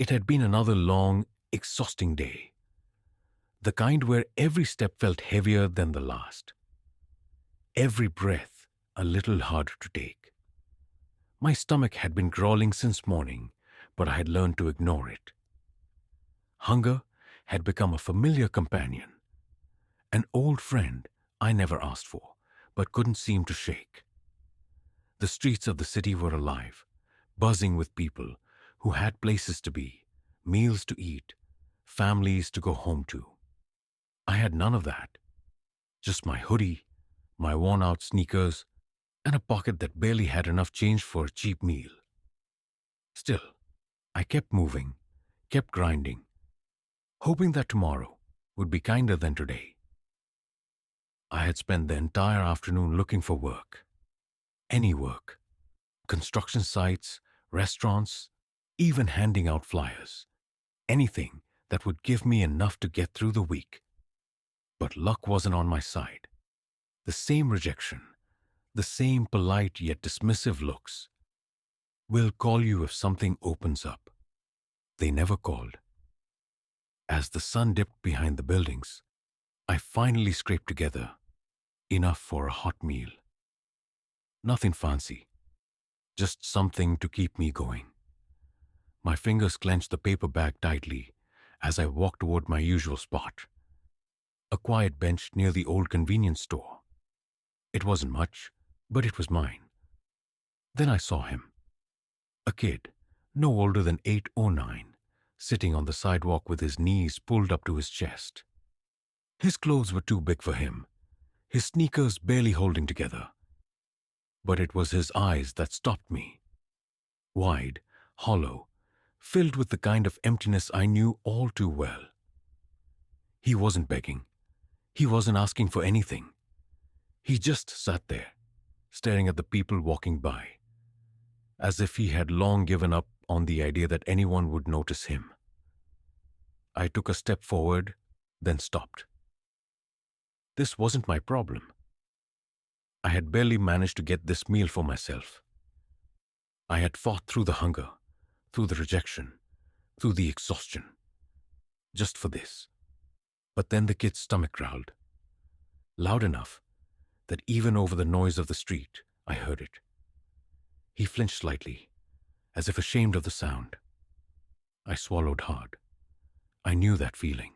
It had been another long, exhausting day, the kind where every step felt heavier than the last, every breath a little harder to take. My stomach had been growling since morning, but I had learned to ignore it. Hunger had become a familiar companion, an old friend I never asked for, but couldn't seem to shake. The streets of the city were alive, buzzing with people who had places to be, meals to eat, families to go home to. I had none of that. Just my hoodie, my worn-out sneakers, and a pocket that barely had enough change for a cheap meal. Still, I kept moving, kept grinding, hoping that tomorrow would be kinder than today. I had spent the entire afternoon looking for work. Any work. Construction sites, restaurants, even handing out flyers. Anything that would give me enough to get through the week. But luck wasn't on my side. The same rejection, the same polite yet dismissive looks. We'll call you if something opens up. They never called. As the sun dipped behind the buildings, I finally scraped together enough for a hot meal. Nothing fancy, just something to keep me going. My fingers clenched the paper bag tightly as I walked toward my usual spot, a quiet bench near the old convenience store. It wasn't much, but it was mine. Then I saw him, a kid, no older than 8 or 9, sitting on the sidewalk with his knees pulled up to his chest. His clothes were too big for him, his sneakers barely holding together. But it was his eyes that stopped me. Wide, hollow, filled with the kind of emptiness I knew all too well. He wasn't begging. He wasn't asking for anything. He just sat there, staring at the people walking by, as if he had long given up on the idea that anyone would notice him. I took a step forward, then stopped. This wasn't my problem. I had barely managed to get this meal for myself. I had fought through the hunger, through the rejection, through the exhaustion, just for this. But then the kid's stomach growled, loud enough that even over the noise of the street, I heard it. He flinched slightly, as if ashamed of the sound. I swallowed hard. I knew that feeling.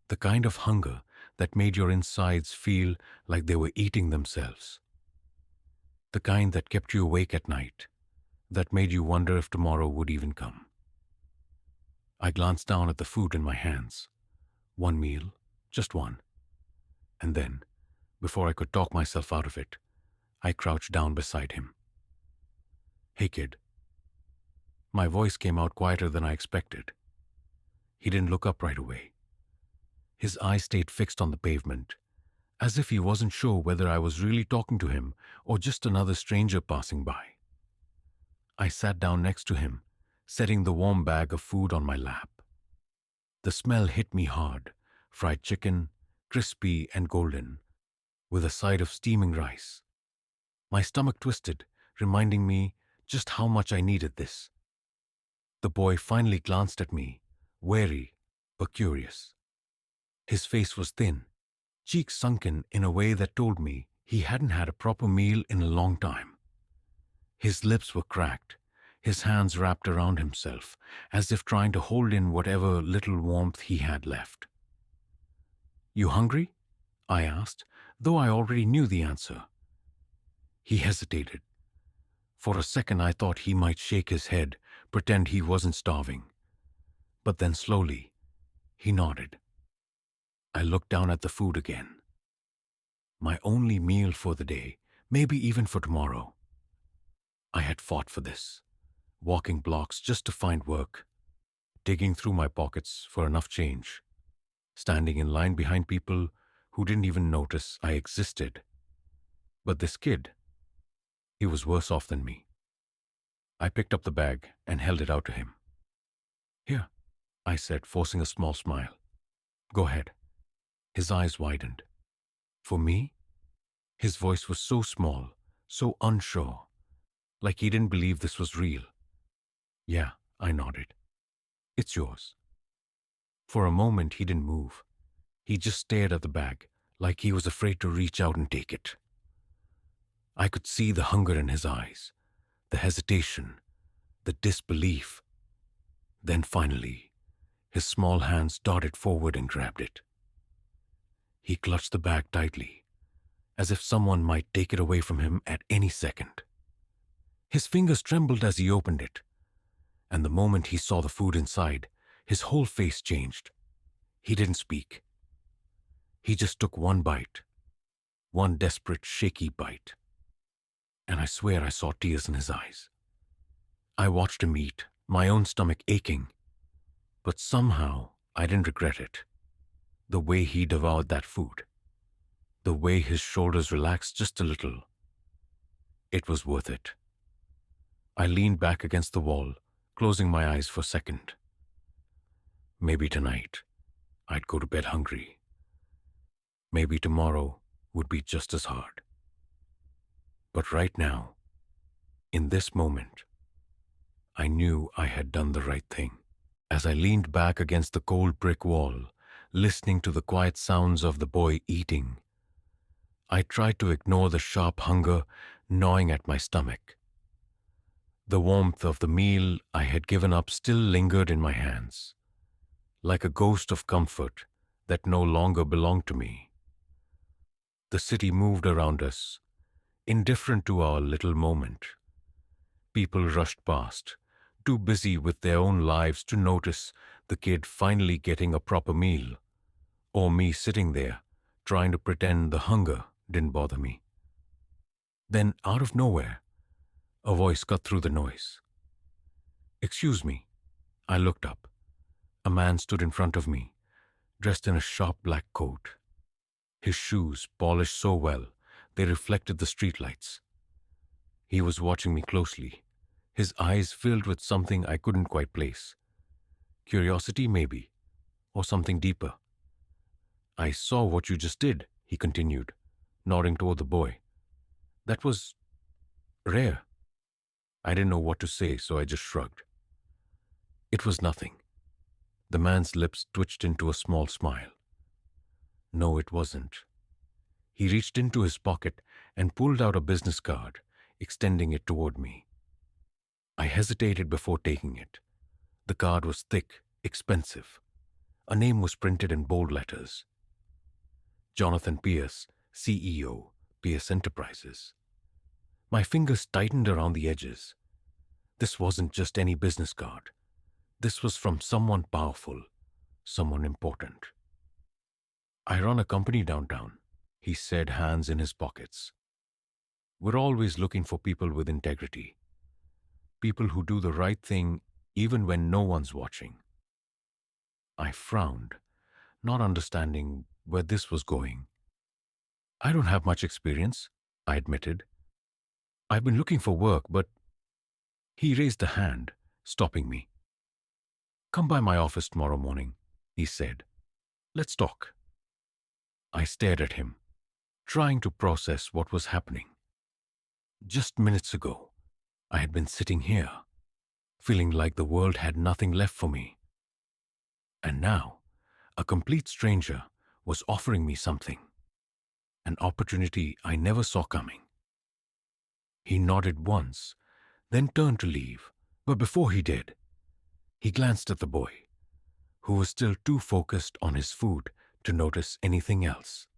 The kind of hunger that made your insides feel like they were eating themselves. The kind that kept you awake at night, that made you wonder if tomorrow would even come. I glanced down at the food in my hands. One meal, just one. And then, before I could talk myself out of it, I crouched down beside him. "Hey, kid." My voice came out quieter than I expected. He didn't look up right away. His eyes stayed fixed on the pavement, as if he wasn't sure whether I was really talking to him or just another stranger passing by. I sat down next to him, setting the warm bag of food on my lap. The smell hit me hard, fried chicken, crispy and golden, with a side of steaming rice. My stomach twisted, reminding me just how much I needed this. The boy finally glanced at me, wary but curious. His face was thin, cheeks sunken in a way that told me he hadn't had a proper meal in a long time. His lips were cracked, his hands wrapped around himself, as if trying to hold in whatever little warmth he had left. "You hungry?" I asked, though I already knew the answer. He hesitated. For a second I thought he might shake his head, pretend he wasn't starving. But then slowly, he nodded. I looked down at the food again. My only meal for the day, maybe even for tomorrow. I had fought for this, walking blocks just to find work, digging through my pockets for enough change, standing in line behind people who didn't even notice I existed. But this kid, he was worse off than me. I picked up the bag and held it out to him. "Here," I said, forcing a small smile. "Go ahead." His eyes widened. "For me?" His voice was so small, so unsure, like he didn't believe this was real. "Yeah," I nodded. It's yours. For a moment, he didn't move. He just stared at the bag, like he was afraid to reach out and take it. I could see the hunger in his eyes, the hesitation, the disbelief. Then finally, his small hands darted forward and grabbed it. He clutched the bag tightly, as if someone might take it away from him at any second. His fingers trembled as he opened it, and the moment he saw the food inside, his whole face changed. He didn't speak. He just took one bite, one desperate, shaky bite. And I swear I saw tears in his eyes. I watched him eat, my own stomach aching, but somehow I didn't regret it. The way he devoured that food, the way his shoulders relaxed just a little, it was worth it. I leaned back against the wall, closing my eyes for a second. Maybe tonight I'd go to bed hungry. Maybe tomorrow would be just as hard. But right now, in this moment, I knew I had done the right thing. As I leaned back against the cold brick wall, listening to the quiet sounds of the boy eating, I tried to ignore the sharp hunger gnawing at my stomach. The warmth of the meal I had given up still lingered in my hands, like a ghost of comfort that no longer belonged to me. The city moved around us, indifferent to our little moment. People rushed past, too busy with their own lives to notice the kid finally getting a proper meal, or me sitting there, trying to pretend the hunger didn't bother me. Then, out of nowhere, a voice cut through the noise. "Excuse me." I looked up. A man stood in front of me, dressed in a sharp black coat. His shoes polished so well they reflected the streetlights. He was watching me closely, his eyes filled with something I couldn't quite place. Curiosity, maybe, or something deeper. "I saw what you just did," he continued, nodding toward the boy. "That was rare." I didn't know what to say, so I just shrugged. It was nothing. The man's lips twitched into a small smile. No, it wasn't. He reached into his pocket and pulled out a business card, extending it toward me. I hesitated before taking it. The card was thick, expensive. A name was printed in bold letters. Jonathan Pierce, CEO, Pierce Enterprises. My fingers tightened around the edges. This wasn't just any business card. This was from someone powerful, someone important. "I run a company downtown," he said, hands in his pockets. "We're always looking for people with integrity. People who do the right thing even when no one's watching." I frowned, not understanding where this was going. "I don't have much experience," I admitted. "I've been looking for work, but—" He raised a hand, stopping me. "Come by my office tomorrow morning," he said. "Let's talk." I stared at him, trying to process what was happening. Just minutes ago, I had been sitting here, feeling like the world had nothing left for me. And now, a complete stranger was offering me something, an opportunity I never saw coming. He nodded once, then turned to leave, but before he did, he glanced at the boy, who was still too focused on his food to notice anything else.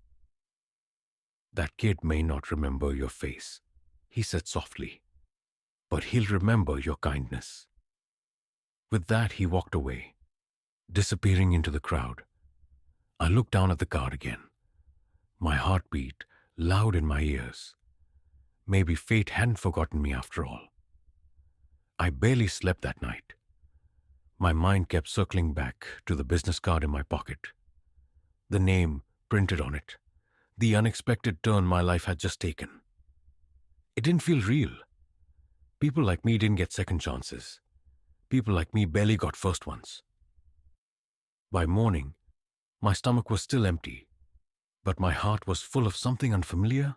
"That kid may not remember your face," he said softly, "but he'll remember your kindness." With that, he walked away, disappearing into the crowd. I looked down at the card again, my heartbeat loud in my ears. Maybe fate hadn't forgotten me after all. I barely slept that night. My mind kept circling back to the business card in my pocket. The name printed on it, the unexpected turn my life had just taken. It didn't feel real. People like me didn't get second chances. People like me barely got first ones. By morning, my stomach was still empty, but my heart was full of something unfamiliar.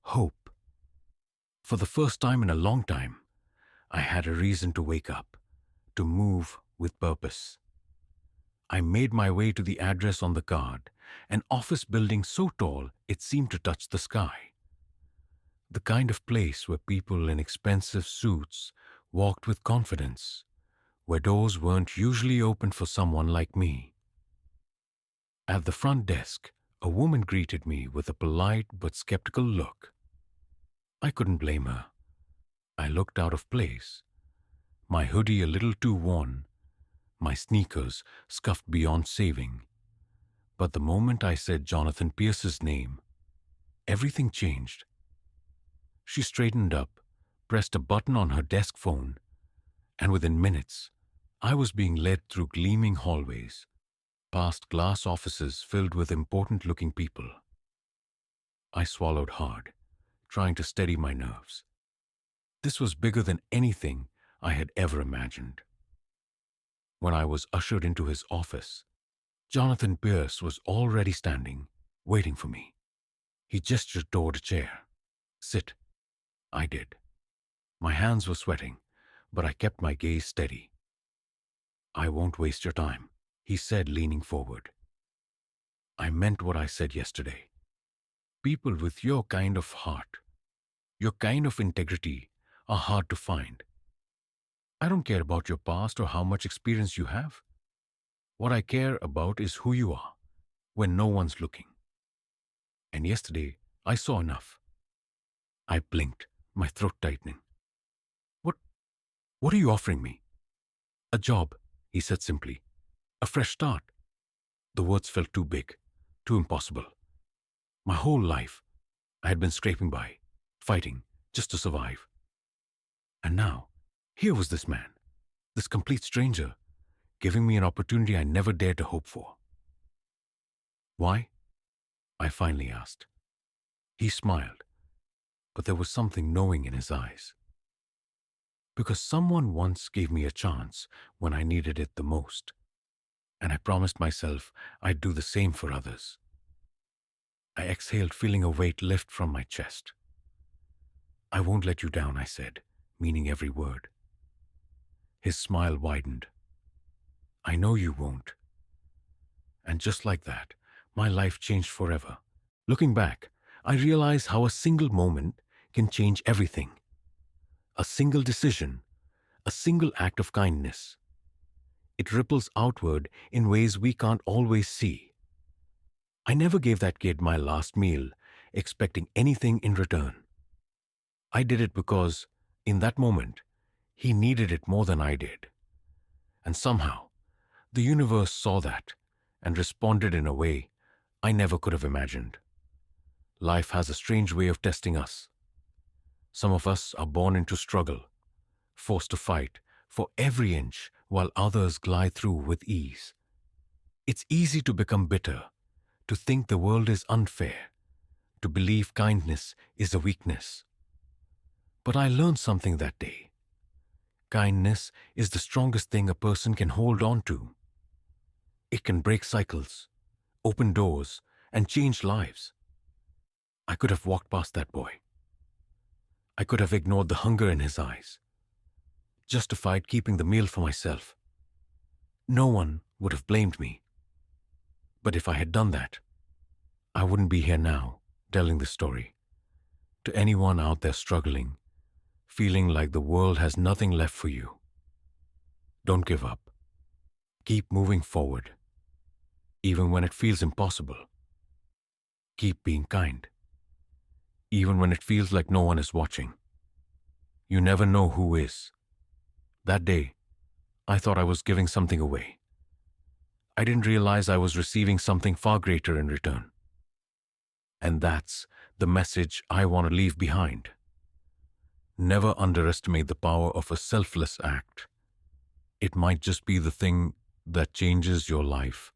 Hope. For the first time in a long time, I had a reason to wake up, to move with purpose. I made my way to the address on the card, an office building so tall it seemed to touch the sky. The kind of place where people in expensive suits walked with confidence, where doors weren't usually open for someone like me. At the front desk, a woman greeted me with a polite but skeptical look. I couldn't blame her. I looked out of place, my hoodie a little too worn, my sneakers scuffed beyond saving. But the moment I said Jonathan Pierce's name, everything changed. She straightened up, pressed a button on her desk phone, and within minutes, I was being led through gleaming hallways, past glass offices filled with important-looking people. I swallowed hard, trying to steady my nerves. This was bigger than anything I had ever imagined. When I was ushered into his office, Jonathan Pierce was already standing, waiting for me. He gestured toward a chair. "Sit." I did. My hands were sweating, but I kept my gaze steady. "I won't waste your time," he said, leaning forward. "I meant what I said yesterday. People with your kind of heart, your kind of integrity, are hard to find. I don't care about your past or how much experience you have. What I care about is who you are, when no one's looking. And yesterday, I saw enough." I blinked, my throat tightening. What are you offering me?" "A job," he said simply. "A fresh start." The words felt too big, too impossible. My whole life, I had been scraping by, fighting, just to survive. And now, here was this man, this complete stranger, giving me an opportunity I never dared to hope for. "Why?" I finally asked. He smiled, but there was something knowing in his eyes. "Because someone once gave me a chance when I needed it the most, and I promised myself I'd do the same for others." I exhaled, feeling a weight lift from my chest. "I won't let you down," I said, meaning every word. His smile widened. "I know you won't." And just like that, my life changed forever. Looking back, I realized how a single moment can change everything. A single decision, a single act of kindness. It ripples outward in ways we can't always see. I never gave that kid my last meal, expecting anything in return. I did it because, in that moment, he needed it more than I did. And somehow, the universe saw that and responded in a way I never could have imagined. Life has a strange way of testing us. Some of us are born into struggle, forced to fight for every inch while others glide through with ease. It's easy to become bitter, to think the world is unfair, to believe kindness is a weakness. But I learned something that day. Kindness is the strongest thing a person can hold on to. It can break cycles, open doors, and change lives. I could have walked past that boy. I could have ignored the hunger in his eyes, justified keeping the meal for myself. No one would have blamed me. But if I had done that, I wouldn't be here now, telling this story. To anyone out there struggling, feeling like the world has nothing left for you, don't give up. Keep moving forward, even when it feels impossible. Keep being kind, even when it feels like no one is watching. You never know who is. That day, I thought I was giving something away. I didn't realize I was receiving something far greater in return. And that's the message I want to leave behind. Never underestimate the power of a selfless act. It might just be the thing that changes your life